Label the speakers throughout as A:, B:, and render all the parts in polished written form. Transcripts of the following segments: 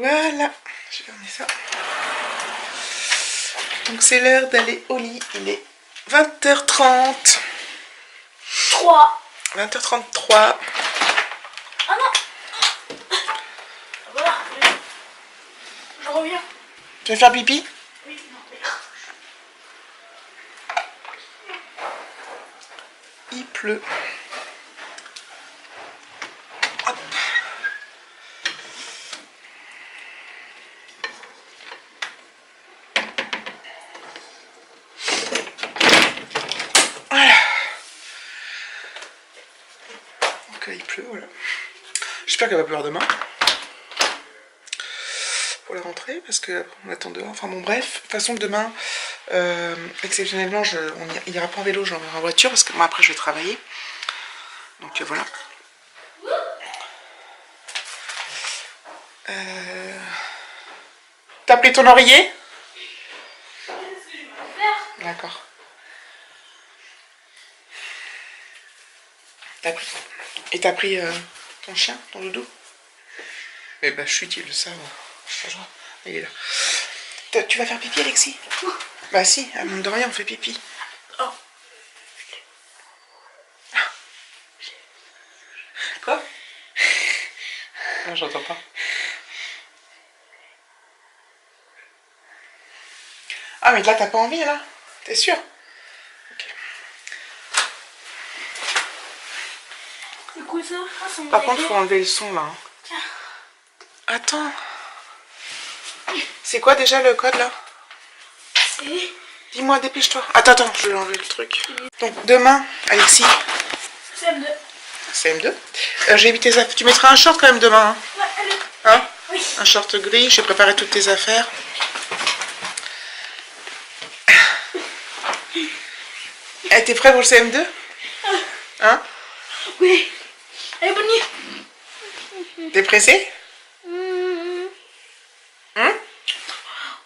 A: Voilà, je vais emmener ça. Donc c'est l'heure d'aller au lit. Il est 20h30. 20h33.
B: Ah non. Voilà. Je reviens.
A: Tu vas faire pipi?
B: Oui, non.
A: Il pleut. Hop. Voilà. Donc il pleut, voilà. J'espère qu'elle va pleuvoir demain. Pour la rentrée, parce qu'on attend dehors. Enfin bon, bref. De toute façon, demain, exceptionnellement, il ira pas en vélo, je l'emmènerai en voiture, parce que moi, après, je vais travailler. Donc voilà. T'as pris ton oreiller? D'accord. Et t'as pris ton chien, ton doudou? Eh ben, chut, il le savent. Il est là. Tu vas faire pipi, Alexis? Bah si, à monde de rien, on fait pipi.
B: Oh.
A: Quoi? Non, j'entends pas. Ah, mais là, t'as pas envie, là? T'es sûr? Ok.
B: C'est quoi ça?
A: Par contre, faut enlever le son, là.
B: Tiens.
A: Attends. C'est quoi déjà le code, là?
B: C'est...
A: Dis-moi, dépêche-toi. Attends, je vais enlever le truc. Donc, demain, Alexis.
B: CM2.
A: CM2. J'ai mis tes affaires. Tu mettras un short quand même demain. Hein,
B: Ouais, allez.
A: hein?
B: Oui.
A: Un short gris. J'ai préparé toutes tes affaires. T'es prêt pour le CM2? Hein?
B: Oui. Allez, bonne nuit.
A: T'es pressé? Hein?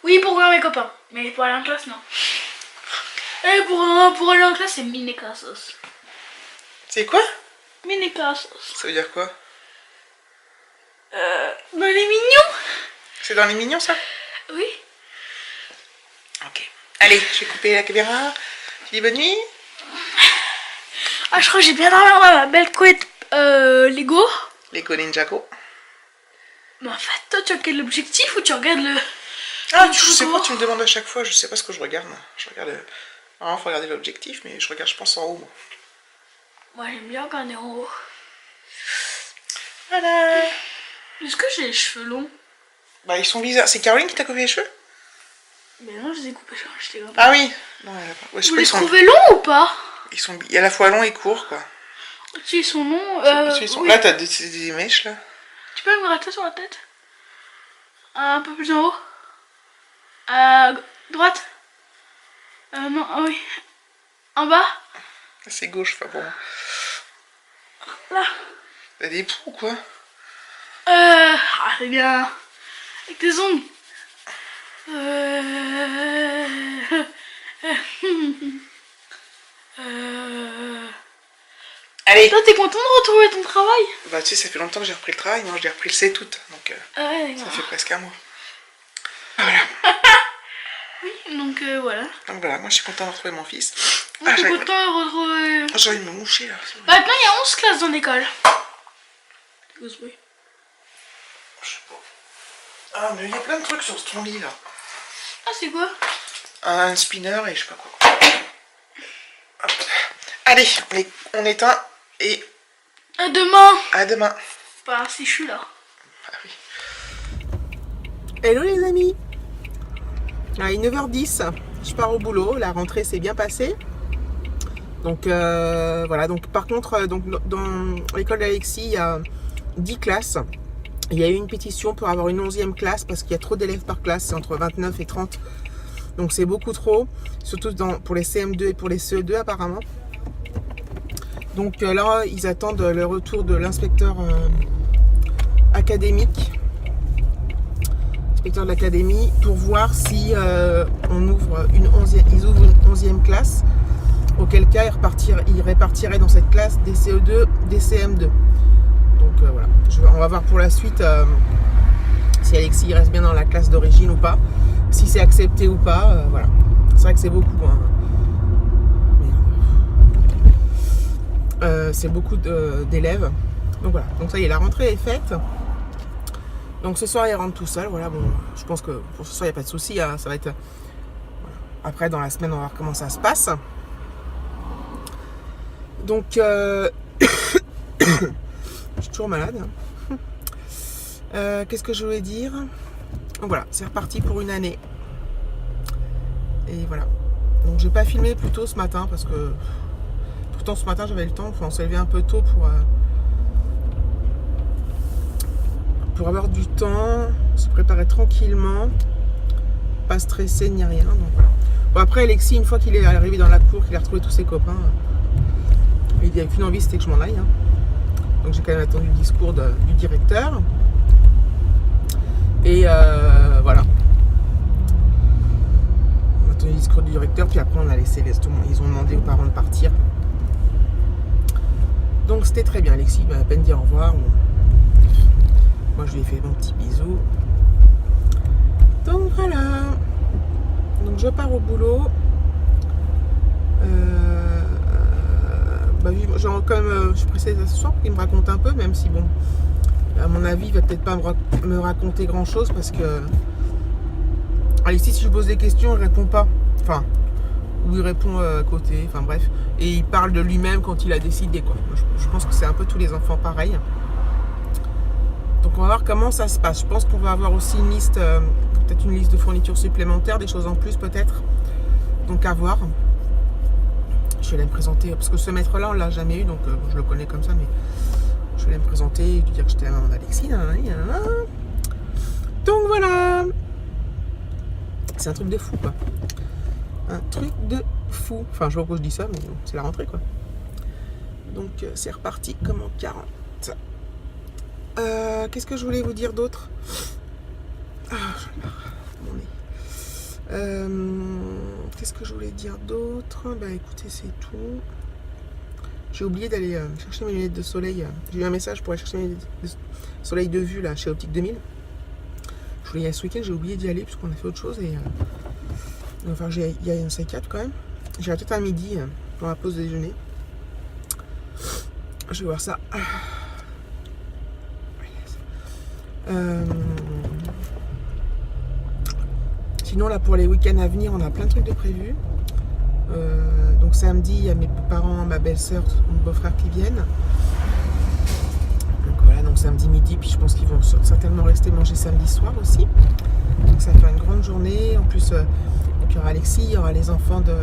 B: Oui, pour voir mes copains. Mais pour aller en classe, non. Et pour aller en classe, c'est mini-classes.
A: C'est quoi?
B: Mini-classes.
A: Ça veut dire quoi?
B: Dans les mignons.
A: C'est dans les mignons, ça?
B: Oui.
A: Ok. Allez, je vais couper la caméra. Tu dis bonne nuit?
B: Ah, je crois que j'ai bien dormi dans ma belle couette Lego.
A: Lego Ninjago.
B: Mais en fait, toi, tu regardes l'objectif ou tu regardes le...
A: Ah, je sais pas, tu me demandes à chaque fois. Je sais pas ce que je regarde. Je regarde... Normalement, faut regarder l'objectif, mais je regarde, je pense, en haut.
B: Moi, j'aime bien regarder en haut.
A: Voilà.
B: Est-ce que j'ai les cheveux longs?
A: Bah, ils sont bizarres. C'est Caroline qui t'a coupé les cheveux?
B: Mais non, je les ai coupés quand j'étais grande.
A: Ah oui. Non, elle a pas. Ouais, je sais
B: Vous
A: pas,
B: les
A: ils sont...
B: trouvez longs ou pas?
A: Ils sont à la fois longs et courts, quoi.
B: Au-dessus, ils sont longs.
A: Ils sont...
B: Oui.
A: Là, t'as des mèches, là.
B: Tu peux me gratter sur la tête? Un peu plus en haut. À droite. Non, ah oui. En bas.
A: C'est gauche, enfin bon.
B: Là.
A: T'as des poux, quoi.
B: Ah, c'est bien. Avec tes ongles.
A: Allez.
B: Toi, t'es content de retrouver ton travail?
A: Bah, tu sais, ça fait longtemps que j'ai repris le travail. Moi, j'ai repris le 7 août. Donc,
B: Ah ouais,
A: ça
B: d'accord.
A: fait presque un mois. Voilà.
B: Oui, donc voilà.
A: Donc voilà, moi, je suis contente de retrouver mon fils.
B: On est content de retrouver...
A: J'ai envie de me moucher, là.
B: Maintenant, il y a 11 classes dans l'école.
A: Je sais pas. Ah, mais il y a plein de trucs sur ton lit, là.
B: Ah, c'est quoi?
A: Un spinner et je sais pas quoi. Hop. Allez, on éteint et
B: À demain.
A: à demain.
B: Bah, si je suis là.
A: Ah oui. Hello les amis. Il est 9h10, je pars au boulot, la rentrée s'est bien passée. Donc voilà, donc par contre, donc, dans l'école d'Alexis, il y a 10 classes. Il y a eu une pétition pour avoir une 11e classe parce qu'il y a trop d'élèves par classe, c'est entre 29 et 30. Donc c'est beaucoup trop, surtout pour les CM2 et pour les CE2 apparemment. Donc là, ils attendent le retour de l'inspecteur académique, inspecteur de l'académie, pour voir si on ouvre ils ouvrent une 11e classe, auquel cas ils répartiraient dans cette classe des CE2, des CM2. Donc voilà, on va voir pour la suite si Alexis reste bien dans la classe d'origine ou pas, si c'est accepté ou pas, voilà. C'est vrai que c'est beaucoup, hein. C'est beaucoup d'élèves. Donc voilà, donc ça y est, la rentrée est faite. Donc ce soir il rentre tout seul, voilà, bon, je pense que pour ce soir il n'y a pas de souci, hein, ça va être... Voilà. Après dans la semaine on va voir comment ça se passe. Donc je suis toujours malade. Qu'est-ce que je voulais dire? Donc voilà, c'est reparti pour une année. Et voilà. Donc j'ai pas filmé plus tôt ce matin parce que pourtant ce matin j'avais le temps, enfin on s'est levé un peu tôt pour avoir du temps, se préparer tranquillement, pas stressé ni rien. Donc voilà. Bon, après Alexis, une fois qu'il est arrivé dans la cour, qu'il a retrouvé tous ses copains, il n'y avait qu'une envie, c'était que je m'en aille. Hein. Donc j'ai quand même attendu le discours du directeur. Et voilà. On a attendu le discours du directeur, puis après on a laissé ils ont demandé aux parents de partir. Donc c'était très bien. Alexis m'a à peine dit au revoir. Moi je lui ai fait mon petit bisou. Donc voilà. Donc je pars au boulot. Je suis pressée ce soir pour qu'il me raconte un peu, même si bon, à mon avis, il va peut-être pas me raconter grand chose parce que Alexis, si je pose des questions, il répond pas. Enfin, ou il répond à côté, enfin bref. Et il parle de lui-même quand il a décidé, quoi. Je pense que c'est un peu tous les enfants pareil. Donc on va voir comment ça se passe. Je pense qu'on va avoir aussi une liste, peut-être une liste de fournitures supplémentaires, des choses en plus peut-être. Donc à voir. Je vais aller me présenter, parce que ce maître-là, on l'a jamais eu, donc je le connais comme ça, mais je vais aller me présenter, lui dire que j'étais la maman d'Alexis. Donc voilà. C'est un truc de fou, quoi. Un truc de fou. Enfin, je vois pourquoi je dis ça, mais c'est la rentrée, quoi. Donc c'est reparti comme en 40. Qu'est-ce que je voulais vous dire d'autre? Mon nez. Qu'est-ce que je voulais dire d'autre? Bah écoutez, c'est tout. J'ai oublié d'aller chercher mes lunettes de soleil. J'ai eu un message pour aller chercher mes lunettes de soleil de vue là, chez Optique 2000. Je voulais y aller ce week-end, j'ai oublié d'y aller parce qu'on a fait autre chose. Et enfin, il y a un C4 quand même. J'irai peut-être à midi pour la pause déjeuner. Je vais voir ça. Sinon là pour les week-ends à venir on a plein de trucs de prévus. Donc samedi il y a mes parents, ma belle-sœur, mon beau-frère qui viennent. Donc voilà, donc samedi midi, puis je pense qu'ils vont certainement rester manger samedi soir aussi. Donc ça va faire une grande journée. En plus et puis il y aura Alexis, il y aura les enfants de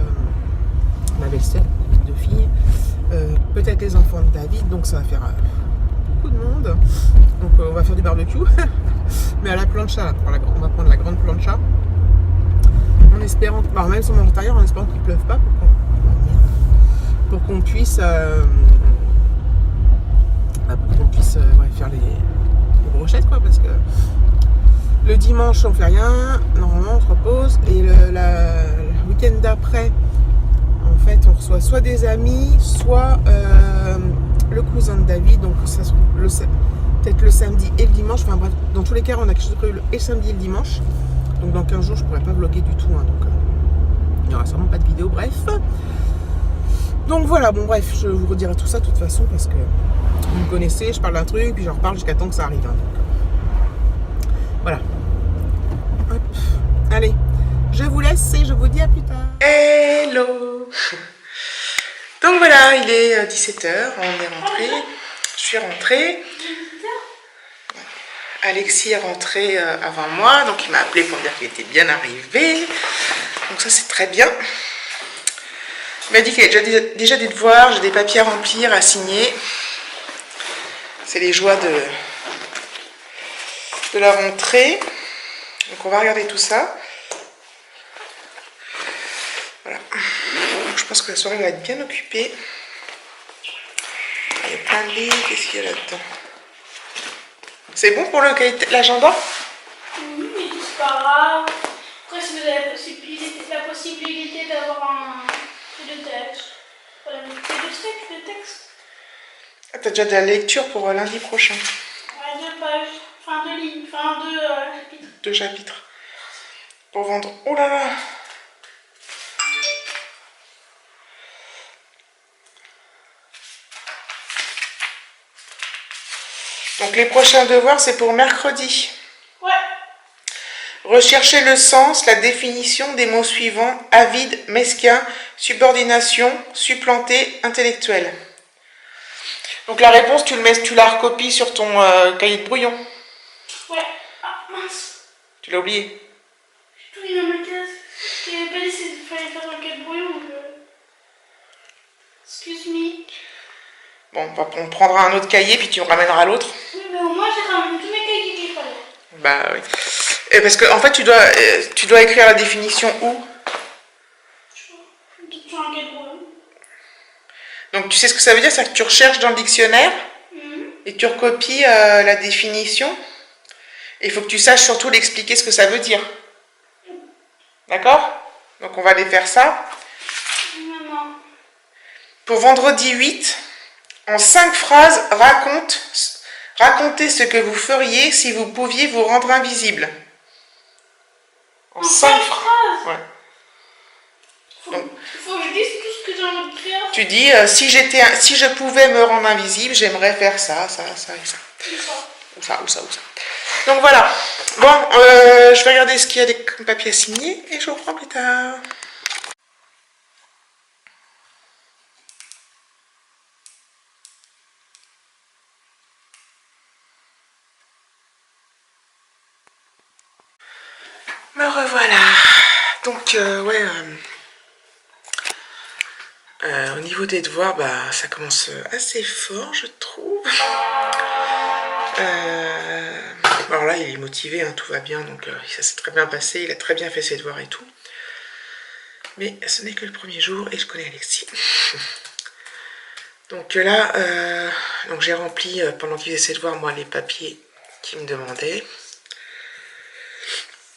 A: ma belle-sœur, deux filles, peut-être les enfants de David, donc ça va faire beaucoup de monde. Donc on va faire du barbecue, mais à la plancha, là, on va prendre la grande plancha. En espérant, même si on mange à l'intérieur, en espérant qu'il ne pleuve pas pour qu'on puisse faire les brochettes, quoi, parce que le dimanche on fait rien, normalement on se repose, et le week-end d'après en fait on reçoit soit des amis, soit le cousin de David, donc ça peut-être le samedi et le dimanche, enfin bref, dans tous les cas on a quelque chose de prévu et le samedi et le dimanche. Donc dans 15 jours je pourrais pas vlogger du tout, hein, donc il n'y aura sûrement pas de vidéo, bref. Donc voilà, bon bref, je vous redirai tout ça de toute façon parce que vous me connaissez, je parle d'un truc, puis j'en reparle jusqu'à temps que ça arrive. Hein, donc, voilà. Hop. Allez, je vous laisse et je vous dis à plus tard. Hello. Donc voilà, il est 17h, on est rentré. Je suis rentrée. Alexis est rentré avant moi, donc il m'a appelé pour me dire qu'il était bien arrivé. Donc ça c'est très bien. Il m'a dit qu'il y a déjà des devoirs, j'ai des papiers à remplir, à signer. C'est les joies de la rentrée. Donc on va regarder tout ça. Voilà. Donc je pense que la soirée va être bien occupée. Il y a plein de livres, qu'est-ce qu'il y a là-dedans? C'est bon pour l'agenda?
B: Oui, mais c'est pas grave. Après, si vous avez la possibilité d'avoir un peu de texte.
A: Ah, t'as déjà de la lecture pour lundi prochain?
B: Ouais, 2 pages. Enfin, 2 lignes, enfin 2 chapitres.
A: 2 chapitres. Pour vendre. Oh là là! Donc les prochains devoirs, c'est pour mercredi.
B: Ouais.
A: Recherchez le sens, la définition des mots suivants: avide, mesquin, subordination, supplanté, intellectuel. Donc la réponse, tu la recopies sur ton cahier de brouillon.
B: Ouais. Ah mince.
A: Tu l'as oublié.
B: J'ai tout mis dans ma case. Je t'avais pas dit qu'il fallait faire un cahier de brouillon. Donc, excuse me.
A: Bon, on prendra un autre cahier, puis tu en ramèneras l'autre.
B: Oui, mais au moins j'ai ramené tous mes cahiers qu'il fallait.
A: Bah oui. Et parce que en fait, tu dois écrire la définition où?
B: Sur un cahier de brouillon.
A: Donc tu sais ce que ça veut dire? C'est que tu recherches dans le dictionnaire et tu recopies la définition. Et il faut que tu saches surtout l'expliquer ce que ça veut dire. D'accord? Donc on va aller faire ça.
B: Maman.
A: Pour vendredi 8, en 5 phrases, racontez ce que vous feriez si vous pouviez vous rendre invisible.
B: En 5 phrases?
A: Ouais.
B: Faut que je dise tout ce que j'ai envie de faire.
A: Tu dis, si je pouvais me rendre invisible, j'aimerais faire ça, ça, ça et ça. Ou ça, ou ça, ou ça. Donc voilà. Bon, je vais regarder ce qu'il y a des papiers à signer et je vous reprends plus tard. Me revoilà. Donc, ouais, au niveau des devoirs, bah, ça commence assez fort, je trouve. Alors là, il est motivé, hein, tout va bien, donc ça s'est très bien passé, il a très bien fait ses devoirs et tout. Mais ce n'est que le premier jour et je connais Alexis. Donc là, donc j'ai rempli, pendant qu'il faisait ses devoirs, moi, les papiers qu'il me demandait.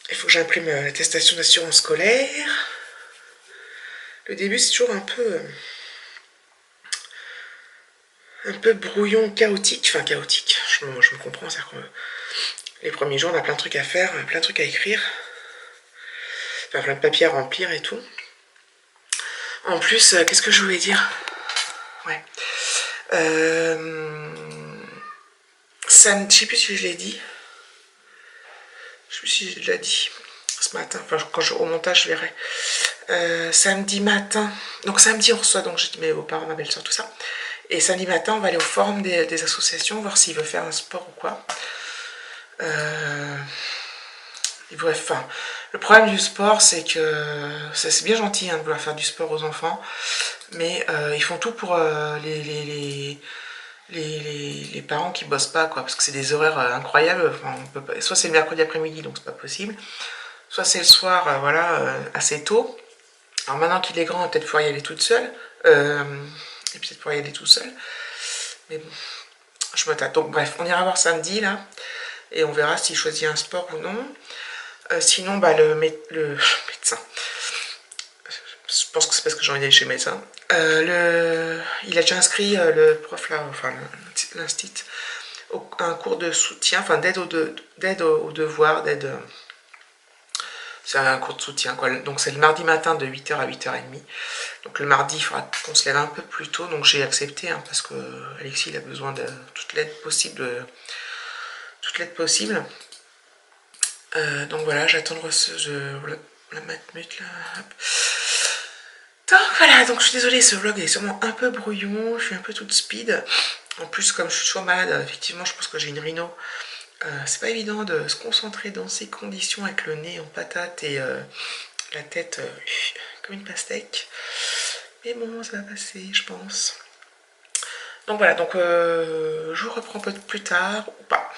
A: Il faut que j'imprime l'attestation d'assurance scolaire. Le début, c'est toujours un peu brouillon, chaotique. Enfin, chaotique, je me comprends. C'est-à-dire que les premiers jours, on a plein de trucs à faire, plein de trucs à écrire. Enfin, plein de papiers à remplir et tout. En plus, qu'est-ce que je voulais dire? Ouais. Je sais plus si je l'ai dit. Je sais plus si je l'ai dit ce matin. Enfin, au montage, je verrai. Samedi matin. Donc samedi, on reçoit, donc j'ai dit mes beaux-parents, ma belle-soeur, tout ça. Et samedi matin, on va aller au forum des associations, voir s'ils veulent faire un sport ou quoi. Bref, enfin, le problème du sport, c'est que c'est bien gentil, hein, de vouloir faire du sport aux enfants, mais ils font tout pour les parents qui bossent pas, quoi, parce que c'est des horaires incroyables. Enfin, on peut pas, soit c'est le mercredi après-midi, donc c'est pas possible, soit c'est le soir, voilà, assez tôt. Alors maintenant qu'il est grand, on va peut-être pouvoir y aller toute seule, et peut-être pouvoir y aller tout seul, mais bon, je me tâte. Donc bref, on ira voir samedi, là, et on verra s'il choisit un sport ou non. Sinon, bah, le médecin, je pense que c'est parce que j'ai envie d'aller chez le médecin, il a déjà inscrit le prof là, enfin l'instit, un cours de soutien, enfin d'aide aux devoirs, c'est un cours de soutien, quoi. Donc c'est le mardi matin de 8h à 8h30. Donc le mardi, il faudra qu'on se lève un peu plus tôt, donc j'ai accepté, hein, parce que Alexis, il a besoin de toute l'aide possible. Donc voilà, j'attends la matmute là. Hop. Donc voilà, donc je suis désolée, ce vlog est sûrement un peu brouillon, je suis un peu toute speed. En plus, comme je suis toujours malade, effectivement, je pense que j'ai une rhino. C'est pas évident de se concentrer dans ces conditions avec le nez en patate et la tête comme une pastèque. Mais bon, ça va passer, je pense. Donc voilà, donc je vous reprends un peu plus tard, ou pas.